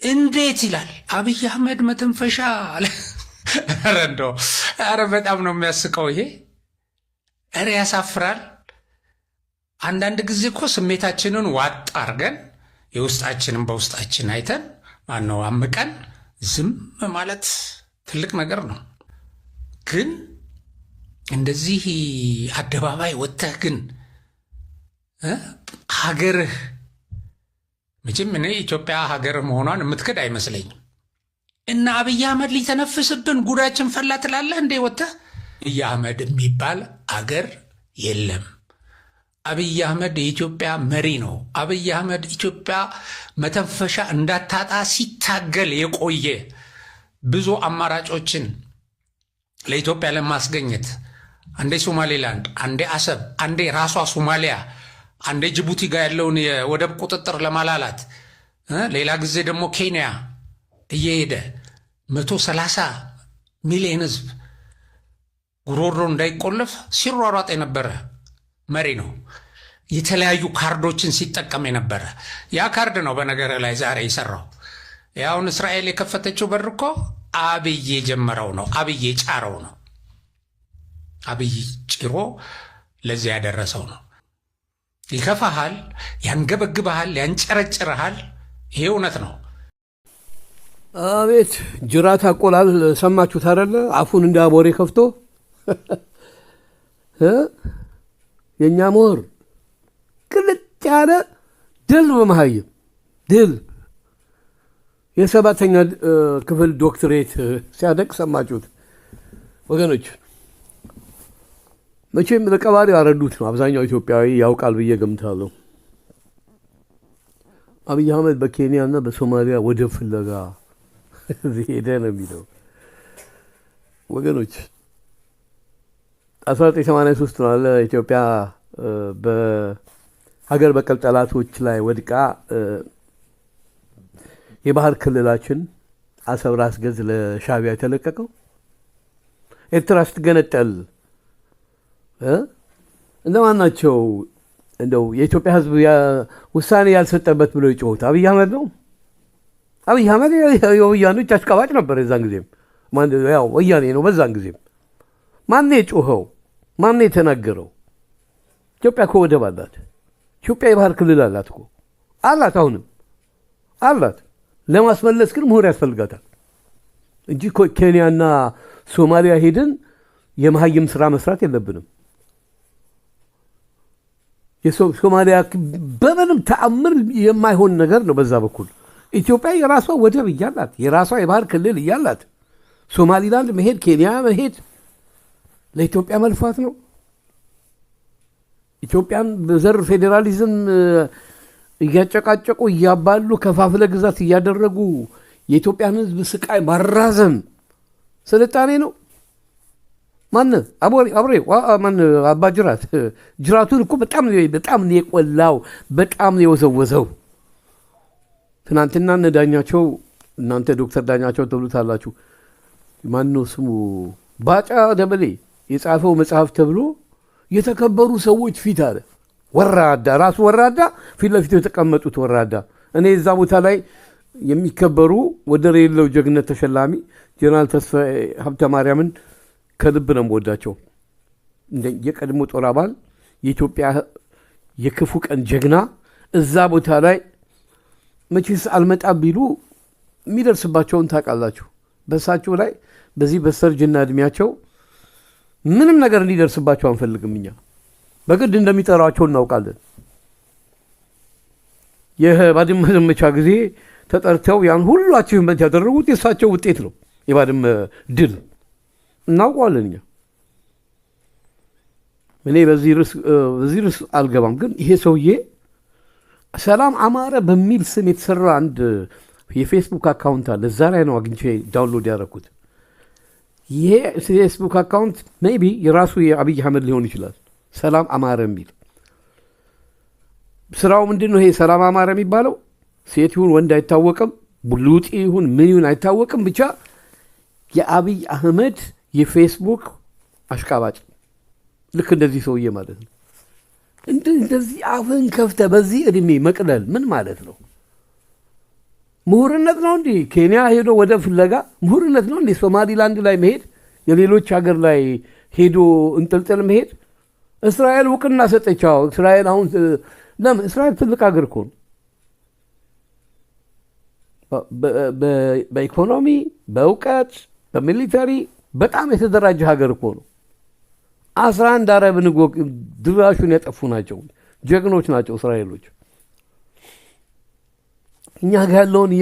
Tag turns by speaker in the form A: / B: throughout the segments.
A: እንዴት ይላል አብይ አህመድ መተንፈሻ አለ። ኧረ እንደው ኧረ በጣም ነው የሚያስቀው ይሄ። ኧረ ያሳፍራል። አንዳንድ ጊዜ እኮ ስሜታችንን ዋጥ አርገን የውስጣችንን በውስጣችን አይተን ማነው አምቀን ዝም ማለት ትልቅ ነገር ነው። ግን እንደዚህ አደባባይ ወጥተህ ግን ሀገርህ መቼም እኔ ኢትዮጵያ ሀገር መሆኗን የምትክድ አይመስለኝም። እና አብይ አህመድ ሊተነፍስብን ጉዳችን ፈላ ትላለህ እንዴ ወጥተህ? አብይ አህመድ የሚባል አገር የለም። አብይ አህመድ የኢትዮጵያ መሪ ነው። አብይ አህመድ ኢትዮጵያ መተንፈሻ እንዳታጣ ሲታገል የቆየ ብዙ አማራጮችን ለኢትዮጵያ ለማስገኘት አንዴ ሶማሌላንድ፣ አንዴ አሰብ፣ አንዴ ራሷ ሶማሊያ፣ አንዴ ጅቡቲ ጋር ያለውን የወደብ ቁጥጥር ለማላላት ሌላ ጊዜ ደግሞ ኬንያ እየሄደ 130 ሚሊዮን ህዝብ ጉሮሮ እንዳይቆለፍ ሲሯሯጥ የነበረ መሪ ነው። የተለያዩ ካርዶችን ሲጠቀም የነበረ ያ ካርድ ነው በነገር ላይ ዛሬ የሰራው። ያውን እስራኤል የከፈተችው በር እኮ አብይ የጀመረው ነው። አብይ የጫረው ነው። አብይ ጭሮ ለዚያ ያደረሰው ነው። ይከፋሃል፣ ያንገበግበሃል፣ ያንጨረጭረሃል። ይሄ እውነት ነው።
B: አቤት ጅራት አቆላል ሰማችሁት አይደለ? አፉን እንደ አቦሬ ከፍቶ የእኛ ምሁር ቅልጥ ያለ ድል በመሃይም ድል የ7ኛ ክፍል ዶክትሬት ሲያደቅ ሰማችሁት ወገኖች። መቼም ለቀባሪ ያረዱት ነው። አብዛኛው ኢትዮጵያዊ ያውቃል ብዬ ገምታለሁ። አብይ አህመድ በኬንያ እና በሶማሊያ ወደብ ፍለጋ ሄደ ነው የሚለው ወገኖች። 1983 ነው አለ ኢትዮጵያ በሀገር በቀል ጠላቶች ላይ ወድቃ የባህር ክልላችን አሰብ ራስ ገዝ ለሻዕቢያ የተለቀቀው። ኤርትራ ስትገነጠል እነማን ናቸው እንደው የኢትዮጵያ ሕዝብ ውሳኔ ያልሰጠበት ብሎ የጮሁት? አብይ አህመድ ነው። አብይ አህመድ የወያኔዎች አሽቃባጭ ነበር። የዛን ጊዜም ያው ወያኔ ነው። በዛን ጊዜም ማን የጮኸው? ማን የተናገረው? ኢትዮጵያ እኮ ወደብ አላት። ኢትዮጵያ የባህር ክልል አላት እኮ አላት፣ አሁንም አላት። ለማስመለስ ግን ምሁር ያስፈልጋታል እንጂ ኬንያና ሶማሊያ ሄድን የመሀይም ስራ መስራት የለብንም። የሶማሊያ በምንም ተአምር የማይሆን ነገር ነው። በዛ በኩል ኢትዮጵያ የራሷ ወደብ እያላት የራሷ የባህር ክልል እያላት ሶማሊላንድ መሄድ ኬንያ መሄድ ለኢትዮጵያ መልፋት ነው። ኢትዮጵያን በዘር ፌዴራሊዝም እያጨቃጨቁ እያባሉ ከፋፍለ ግዛት እያደረጉ የኢትዮጵያን ሕዝብ ስቃይ ማራዘም ስልጣኔ ነው። ማን አብሬ ማን አባጅራት ጅራቱን እኮ በጣም ነው የቆላው፣ በጣም ነው የወዘወዘው። ትናንትና እነ ዳኛቸው እናንተ ዶክተር ዳኛቸው ተብሉታላችሁ። ማን ነው ስሙ? ባጫ ደበሌ የጻፈው መጽሐፍ ተብሎ የተከበሩ ሰዎች ፊት አለ ወራዳ፣ ራሱ ወራዳ፣ ፊት ለፊት የተቀመጡት ወራዳ። እኔ እዛ ቦታ ላይ የሚከበሩ ወደር የሌለው ጀግነት ተሸላሚ ጀነራል ተስፋዬ ሀብተ ማርያምን ከልብ ነው የምወዳቸው። የቀድሞ ጦር አባል የኢትዮጵያ የክፉ ቀን ጀግና እዛ ቦታ ላይ መቼስ አልመጣም ቢሉ የሚደርስባቸውን ታውቃላችሁ። በእሳቸው ላይ በዚህ በስተርጅና እድሜያቸው ምንም ነገር እንዲደርስባቸው አንፈልግም። እኛ በግድ እንደሚጠራቸው እናውቃለን። የባድመ ዘመቻ ጊዜ ተጠርተው ያን ሁሉ አቺቭመንት ያደረጉት የእሳቸው ውጤት ነው። የባድመ ድል እናውቀዋለን እኛ። እኔ በዚህ ርዕስ አልገባም። ግን ይሄ ሰውዬ ሰላም አማረ በሚል ስም የተሰራ አንድ የፌስቡክ አካውንት አለ። እዛ ላይ ነው አግኝቼ ዳውንሎድ ያደረኩት። ይሄ ፌስቡክ አካውንት ሜይቢ የራሱ የአብይ አህመድ ሊሆን ይችላል። ሰላም አማረ የሚል ስራው ምንድን ነው? ይሄ ሰላም አማረ የሚባለው ሴት ይሁን ወንድ አይታወቅም፣ ሉጢ ይሁን ምን ይሁን አይታወቅም። ብቻ የአብይ አህመድ የፌስቡክ አሽቃባጭ ልክ እንደዚህ ሰውዬ ማለት ነው። እንደዚህ አፍን ከፍተ በዚህ እድሜ መቅለል ምን ማለት ነው? ምሁርነት ነው እንዴ? ኬንያ ሄዶ ወደ ፍለጋ ምሁርነት ነው እንዴ? ሶማሊላንድ ላይ መሄድ፣ የሌሎች ሀገር ላይ ሄዶ እንጥልጥል መሄድ። እስራኤል እውቅና ሰጠቻው። እስራኤል አሁን ለምን? እስራኤል ትልቅ ሀገር እኮ ነው። በኢኮኖሚ፣ በእውቀት፣ በሚሊተሪ በጣም የተደራጀ ሀገር እኮ ነው። 11 አረብ ንጎቅ ድራሹን ያጠፉ ናቸው። ጀግኖች ናቸው እስራኤሎች። እኛ ጋር ያለውን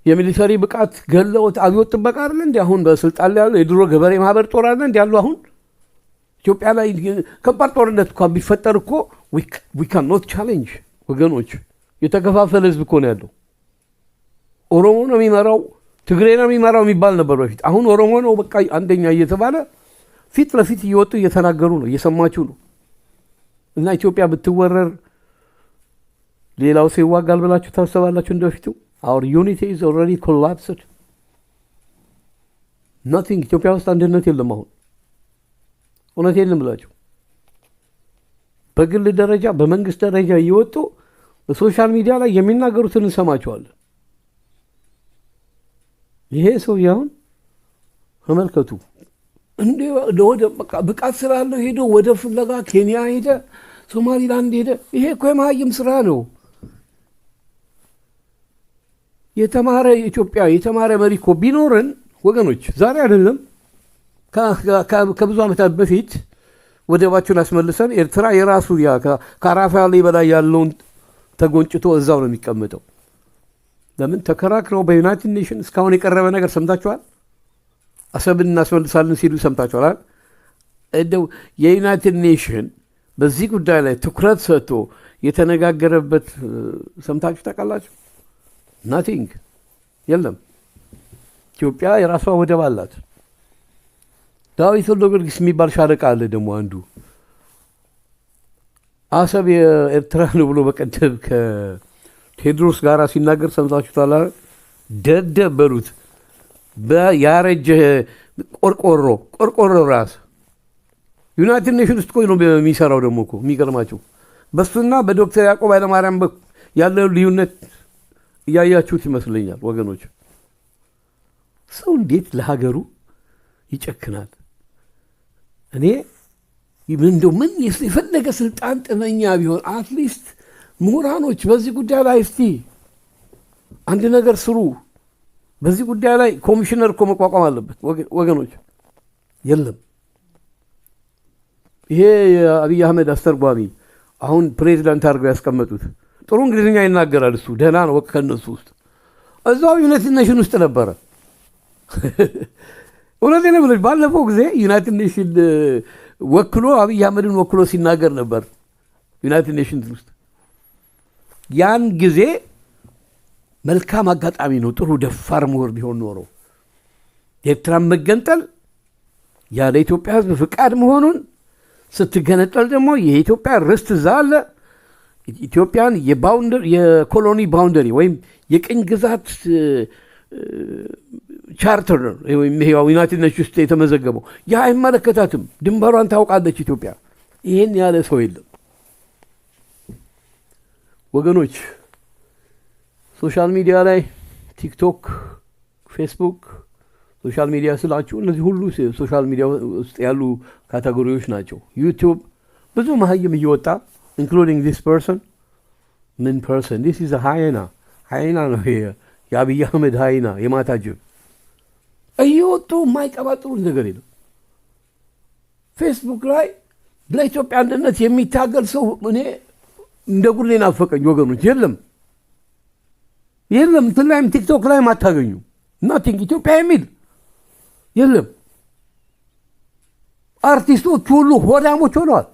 B: የሚሊተሪ ብቃት ገለውት አብዮት ጥበቃ አለ እንዲ አሁን በስልጣን ላይ ያለው የድሮ ገበሬ ማህበር ጦር አለ እንዲ ያሉ አሁን ኢትዮጵያ ላይ ከባድ ጦርነት እንኳን ቢፈጠር እኮ ዊ ካን ኖት ቻሌንጅ ወገኖች። የተከፋፈለ ህዝብ እኮ ነው ያለው። ኦሮሞ ነው የሚመራው፣ ትግሬ ነው የሚመራው የሚባል ነበር በፊት። አሁን ኦሮሞ ነው በቃ አንደኛ እየተባለ ፊት ለፊት እየወጡ እየተናገሩ ነው፣ እየሰማችሁ ነው። እና ኢትዮጵያ ብትወረር ሌላው ሰው ይዋጋል ብላችሁ ታስባላችሁ? እንደፊቱ our unity is already collapsed. nothing ኢትዮጵያ ውስጥ አንድነት የለም አሁን። እውነቴን ነው የምላችሁ። በግል ደረጃ በመንግስት ደረጃ እየወጡ በሶሻል ሚዲያ ላይ የሚናገሩትን እንሰማቸዋለን። ይሄ ሰው ያሁን ተመልከቱ፣ እንደ ወደ በቃ ብቃት ስላለው ሄዶ ወደ ፍለጋ ኬንያ ሄደ፣ ሶማሊላንድ ሄደ። ይሄ እኮ የመሀይም ስራ ነው። የተማረ ኢትዮጵያ የተማረ መሪ እኮ ቢኖርን ወገኖች፣ ዛሬ አይደለም ከብዙ ዓመታት በፊት ወደባቸውን አስመልሰን ኤርትራ የራሱ ከአራፋሌ በላይ ያለውን ተጎንጭቶ እዛው ነው የሚቀመጠው። ለምን ተከራክረው በዩናይትድ ኔሽን እስካሁን የቀረበ ነገር ሰምታችኋል? አሰብን እናስመልሳለን ሲሉ ሰምታችኋል? እንደው የዩናይትድ ኔሽን በዚህ ጉዳይ ላይ ትኩረት ሰጥቶ የተነጋገረበት ሰምታችሁ ታውቃላችሁ? ናቲንግ የለም። ኢትዮጵያ የራሷ ወደብ አላት። ዳዊት ወልደ ጊዮርጊስ የሚባል ሻለቃ አለ ደግሞ አንዱ አሰብ የኤርትራ ነው ብሎ በቀደም ከቴዎድሮስ ጋር ሲናገር ሰምታችሁታል? ደደብ በሉት። ያረጀ ቆርቆሮ ራስ ዩናይትድ ኔሽን ውስጥ ቆይ ነው የሚሰራው። ደግሞ እኮ የሚገርማቸው በሱና በዶክተር ያዕቆብ ኃይለማርያም ያለው ልዩነት እያያችሁት ይመስለኛል ወገኖች። ሰው እንዴት ለሀገሩ ይጨክናል? እኔ እንደው ምን የፈለገ ስልጣን ጥመኛ ቢሆን አትሊስት ምሁራኖች በዚህ ጉዳይ ላይ እስቲ አንድ ነገር ስሩ። በዚህ ጉዳይ ላይ ኮሚሽነር እኮ መቋቋም አለበት ወገኖች። የለም። ይሄ የአብይ አህመድ አስተርጓሚ አሁን ፕሬዚዳንት አድርገው ያስቀመጡት ጥሩ እንግሊዝኛ ይናገራል እሱ፣ ደህና ነው። ከእነሱ ውስጥ እዛው ዩናይትድ ኔሽን ውስጥ ነበረ። እውነቴን ነው ብለሽ ባለፈው ጊዜ ዩናይትድ ኔሽን ወክሎ አብይ አህመድን ወክሎ ሲናገር ነበር ዩናይትድ ኔሽን ውስጥ። ያን ጊዜ መልካም አጋጣሚ ነው። ጥሩ ደፋር ምሁር ቢሆን ኖሮ የኤርትራን መገንጠል ያለ ኢትዮጵያ ሕዝብ ፍቃድ መሆኑን ስትገነጠል ደግሞ የኢትዮጵያ ርስት እዛ አለ። ኢትዮጵያን የኮሎኒ ባውንደሪ ወይም የቅኝ ግዛት ቻርተር ወይም ዩናይትድ ኔሽንስ ውስጥ የተመዘገበው ያ አይመለከታትም። ድንበሯን ታውቃለች ኢትዮጵያ። ይህን ያለ ሰው የለም ወገኖች። ሶሻል ሚዲያ ላይ ቲክቶክ፣ ፌስቡክ፣ ሶሻል ሚዲያ ስላችሁ እነዚህ ሁሉ ሶሻል ሚዲያ ውስጥ ያሉ ካቴጎሪዎች ናቸው። ዩቲዩብ ብዙ መሀይም እየወጣ ኢንክሉዲንግ ዲስ ፐርሰን ምን ፐርሰን ዲስ ኢዝ ሃይና ነው የአብይ አህመድ ሃይና የማታ ጅብ እየወጡ የማይቀባጥሩት ነገር የለም። ፌስቡክ ላይ ለኢትዮጵያ አንድነት የሚታገል ሰው እኔ እንደ ጉድ ናፈቀኝ ወገኖች። የለም እንትን ላይም ቲክቶክ ላይም አታገኙ። ናቲንግ ኢትዮጵያ የሚል የለም። አርቲስቶች ሁሉ ሆዳሞች ሆነዋል።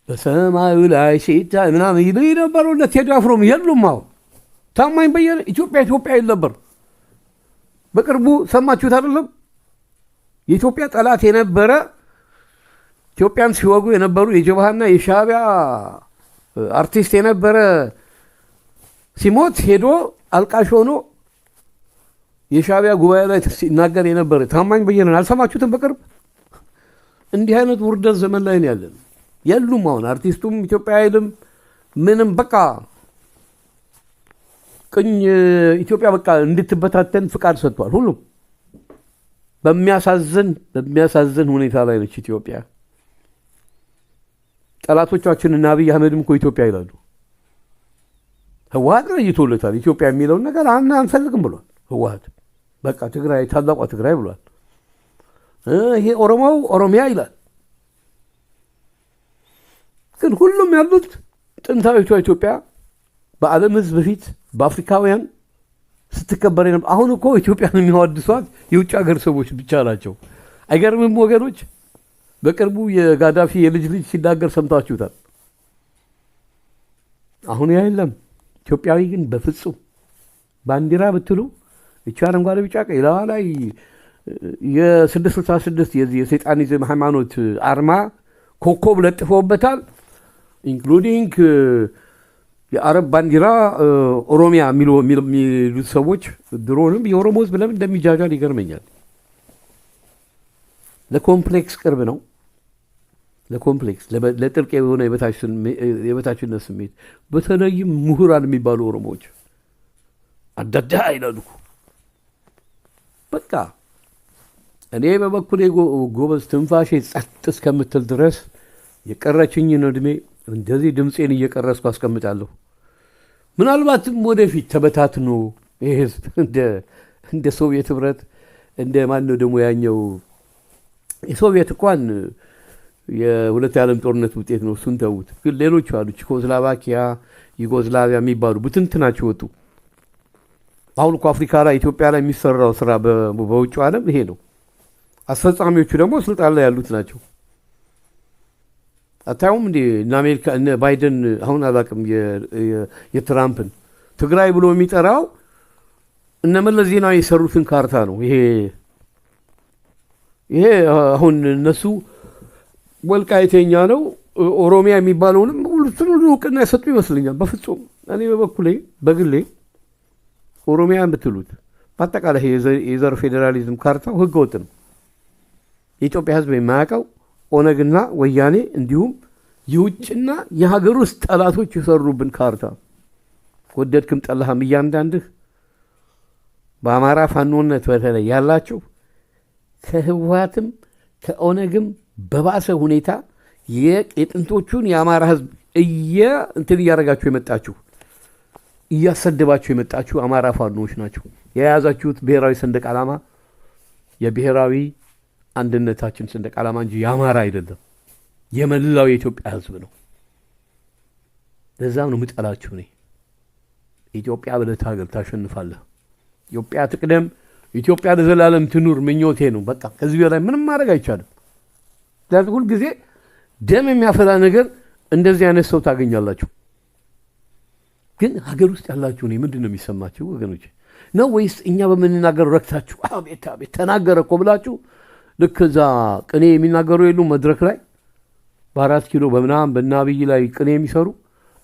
B: በሰማዩ ላይ ሲታይ ምናምን ይሉ የነበሩ እነ ቴዲ አፍሮም የሉም። አሁን ታማኝ በየነ ኢትዮጵያ ይል ነበር። በቅርቡ ሰማችሁት አይደለም? የኢትዮጵያ ጠላት የነበረ ኢትዮጵያን ሲወጉ የነበሩ የጀብሃና የሻዕቢያ አርቲስት የነበረ ሲሞት ሄዶ አልቃሽ ሆኖ የሻዕቢያ ጉባኤ ላይ ሲናገር የነበረ ታማኝ በየነን አልሰማችሁትም? በቅርብ እንዲህ አይነት ውርደት ዘመን ላይ ነው ያለን። የሉም። አሁን አርቲስቱም ኢትዮጵያ አይልም፣ ምንም በቃ ቅኝ ኢትዮጵያ በቃ እንድትበታተን ፍቃድ ሰጥቷል። ሁሉም በሚያሳዝን ሁኔታ ላይ ነች ኢትዮጵያ። ጠላቶቻችንና አብይ አህመድም እኮ ኢትዮጵያ ይላሉ። ህወሀት ለይቶለታል። ኢትዮጵያ የሚለውን ነገር አንፈልግም ብሏል ህወሀት። በቃ ትግራይ ታላቋ ትግራይ ብሏል። ይሄ ኦሮሞው ኦሮሚያ ይላል። ግን ሁሉም ያሉት ጥንታዊቷ ኢትዮጵያ በዓለም ህዝብ በፊት በአፍሪካውያን ስትከበር ነበር። አሁን እኮ ኢትዮጵያን የሚያወድሷት የውጭ ሀገር ሰዎች ብቻ ናቸው። አይገርምም ወገኖች? በቅርቡ የጋዳፊ የልጅ ልጅ ሲናገር ሰምታችሁታል። አሁን ያ የለም። ኢትዮጵያዊ ግን በፍጹም ባንዲራ ብትሉ እቺ አረንጓዴ ቢጫ ቀይ ላዋ ላይ የ666 የዚህ የሰይጣኒዝም ሃይማኖት አርማ ኮከብ ለጥፈውበታል። ኢንክሉዲንግ የአረብ ባንዲራ ኦሮሚያ የሚሉት ሰዎች ድሮንም የኦሮሞ ህዝብ ለምን እንደሚጃጃል ይገርመኛል። ለኮምፕሌክስ ቅርብ ነው። ለኮምፕሌክስ ለጥልቅ የሆነ የበታችነት ስሜት በተለይም ምሁራን የሚባሉ ኦሮሞዎች አዳዳ አይላሉ። በቃ እኔ በበኩሌ ጎበዝ ትንፋሼ ጸጥ እስከምትል ድረስ የቀረችኝን እድሜ እንደዚህ ድምፄን እየቀረስኩ አስቀምጣለሁ። ምናልባትም ወደፊት ተበታትኖ ይህ ህዝብ እንደ ሶቪየት ህብረት እንደ ማነው ደግሞ ያኛው የሶቪየት እንኳን የሁለት የዓለም ጦርነት ውጤት ነው፣ እሱን ተዉት። ግን ሌሎቹ አሉ ቼኮስሎቫኪያ፣ ዩጎዝላቪያ የሚባሉ ብትንትናቸው ወጡ። አሁን እኮ አፍሪካ ላይ ኢትዮጵያ ላይ የሚሰራው ስራ በውጭ ዓለም ይሄ ነው። አስፈጻሚዎቹ ደግሞ ስልጣን ላይ ያሉት ናቸው። አታዩም እንዴ? እነ አሜሪካ እነ ባይደን አሁን አላውቅም የትራምፕን ትግራይ ብሎ የሚጠራው እነ መለስ ዜናዊ የሰሩትን ካርታ ነው። ይሄ አሁን እነሱ ወልቃይተኛ ነው ኦሮሚያ የሚባለውንም ሁሉን እውቅና የሰጡ ይመስለኛል። በፍጹም እኔ በበኩሌ በግሌ ኦሮሚያ የምትሉት በአጠቃላይ የዘር ፌዴራሊዝም ካርታው ህገ ወጥ ነው። የኢትዮጵያ ህዝብ የማያውቀው ኦነግና ወያኔ እንዲሁም የውጭና የሀገር ውስጥ ጠላቶች የሰሩብን ካርታ ወደድክም ጠላህም እያንዳንድህ በአማራ ፋኖነት በተለይ ያላችሁ ከህወሓትም ከኦነግም በባሰ ሁኔታ የጥንቶቹን የአማራ ህዝብ እንትን እያደረጋችሁ የመጣችሁ እያሰደባችሁ የመጣችሁ አማራ ፋኖዎች ናቸው። የያዛችሁት ብሔራዊ ሰንደቅ ዓላማ የብሔራዊ አንድነታችን ሰንደቅ ዓላማ እንጂ የአማራ አይደለም፣ የመላው የኢትዮጵያ ህዝብ ነው። ለዛም ነው ምጠላችሁ። እኔ ኢትዮጵያ ብለህ ታገል፣ ታሸንፋለህ። ኢትዮጵያ ትቅደም፣ ኢትዮጵያ ለዘላለም ትኑር ምኞቴ ነው። በቃ ከዚህ በላይ ምንም ማድረግ አይቻልም። ስለዚህ ሁልጊዜ ደም የሚያፈላ ነገር እንደዚህ አይነት ሰው ታገኛላችሁ። ግን ሀገር ውስጥ ያላችሁ እኔ ምንድን ነው የሚሰማችሁ ወገኖች? ነው ወይስ እኛ በምንናገር ረክታችሁ አቤት አቤት ተናገረ እኮ ብላችሁ ልክ እዛ ቅኔ የሚናገሩ የሉ መድረክ ላይ በ4 ኪሎ በምናምን በእነ አብይ ላይ ቅኔ የሚሰሩ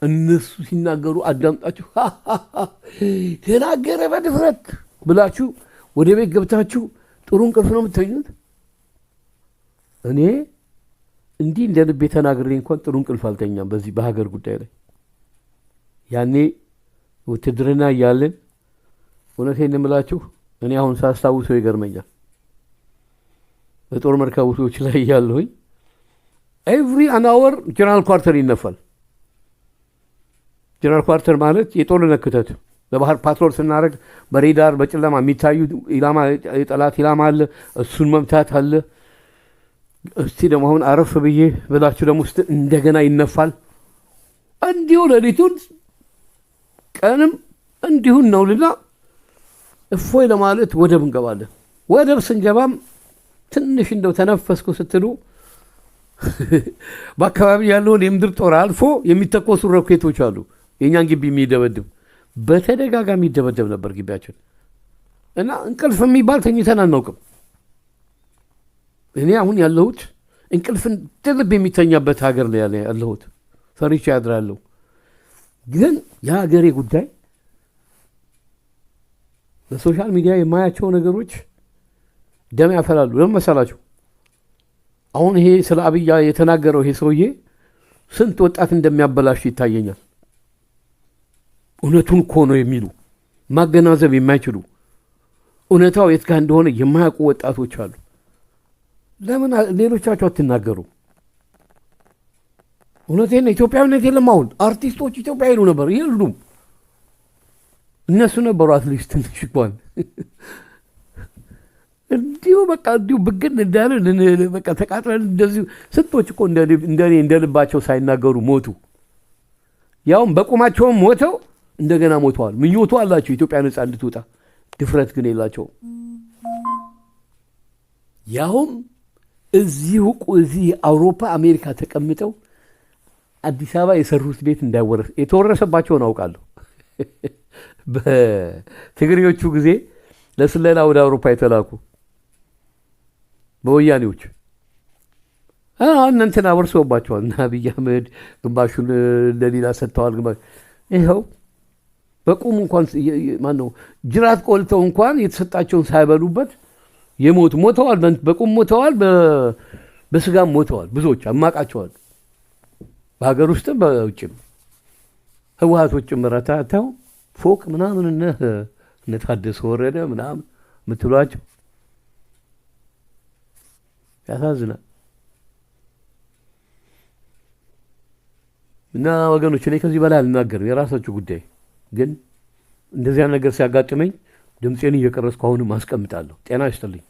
B: እነሱ ሲናገሩ አዳምጣችሁ ተናገረ በድፍረት ብላችሁ ወደ ቤት ገብታችሁ ጥሩ እንቅልፍ ነው የምትተኙት። እኔ እንዲህ እንደ ልቤ ተናግሬ እንኳን ጥሩ እንቅልፍ አልተኛም በዚህ በሀገር ጉዳይ ላይ። ያኔ ውትድርና እያለን እውነቴን የምላችሁ እኔ አሁን ሳስታውሰው ይገርመኛል። በጦር መርከቦች ላይ እያለሁኝ ኤቭሪ አን አወር ጀነራል ኳርተር ይነፋል። ጀነራል ኳርተር ማለት የጦርነት ክተት። በባህር ፓትሮል ስናደርግ በሬዳር በጨለማ የሚታዩ የጠላት ኢላማ አለ፣ እሱን መምታት አለ። እስቲ ደግሞ አሁን አረፍ ብዬ ብላችሁ ደግሞ ውስጥ እንደገና ይነፋል። እንዲሁ ሌሊቱን ቀንም እንዲሁን ነውልና እፎይ ለማለት ወደብ እንገባለን። ወደብ ስንገባም ትንሽ እንደው ተነፈስኩ ስትሉ በአካባቢ ያለውን የምድር ጦር አልፎ የሚተኮሱ ሮኬቶች አሉ። የእኛን ግቢ የሚደበድብ በተደጋጋሚ ይደበደብ ነበር ግቢያችን እና እንቅልፍ የሚባል ተኝተን አናውቅም። እኔ አሁን ያለሁት እንቅልፍን ልብ የሚተኛበት ሀገር ነው ያለሁት። ፈሪቻ ያድራለሁ። ግን የሀገሬ ጉዳይ በሶሻል ሚዲያ የማያቸው ነገሮች ደም ያፈላሉ። ለምን መሰላችሁ? አሁን ይሄ ስለ አብይ የተናገረው ይሄ ሰውዬ ስንት ወጣት እንደሚያበላሽ ይታየኛል። እውነቱን እኮ ነው የሚሉ ማገናዘብ የማይችሉ እውነታው የት ጋር እንደሆነ የማያውቁ ወጣቶች አሉ። ለምን ሌሎቻቸው አትናገሩ? እውነቴን ነው። ኢትዮጵያዊነት የለም። አሁን አርቲስቶች ኢትዮጵያ ይሉ ነበር፣ የሉም። እነሱ ነበሩ አትሊስት ትንሽ እንኳን እንዲሁ በቃ እንዲሁ ብግን እንዳለን በቃ ተቃጥለን እንደዚሁ ስንቶች እኮ እንደኔ እንደልባቸው ሳይናገሩ ሞቱ። ያውም በቁማቸውም ሞተው እንደገና ሞተዋል። ምኞቱ አላቸው ኢትዮጵያ ነፃ እንድትወጣ፣ ድፍረት ግን የላቸውም። ያውም እዚህ አውሮፓ አሜሪካ ተቀምጠው አዲስ አበባ የሰሩት ቤት እንዳይወረስ የተወረሰባቸውን አውቃለሁ። በትግሬዎቹ ጊዜ ለስለላ ወደ አውሮፓ የተላኩ በወያኔዎች እንትና ወርሰውባቸዋል። እና አብይ አህመድ ግማሹን ለሌላ ሰጥተዋል። ይኸው በቁም እንኳን ማነው ጅራት ቆልተው እንኳን የተሰጣቸውን ሳይበሉበት የሞቱ ሞተዋል። በቁም ሞተዋል፣ በስጋም ሞተዋል። ብዙዎች አማቃቸዋል፣ በሀገር ውስጥም በውጭም ህወሓቶች ጭምረታተው ፎቅ ምናምን እነ ታደሰ ወረደ ምናምን የምትሏቸው ያሳዝናል። እና ወገኖች እኔ ከዚህ በላይ አልናገርም፣ የራሳችሁ ጉዳይ። ግን እንደዚያ ነገር ሲያጋጥመኝ ድምፄን እየቀረስኩ አሁንም አስቀምጣለሁ። ጤና ይስጥልኝ።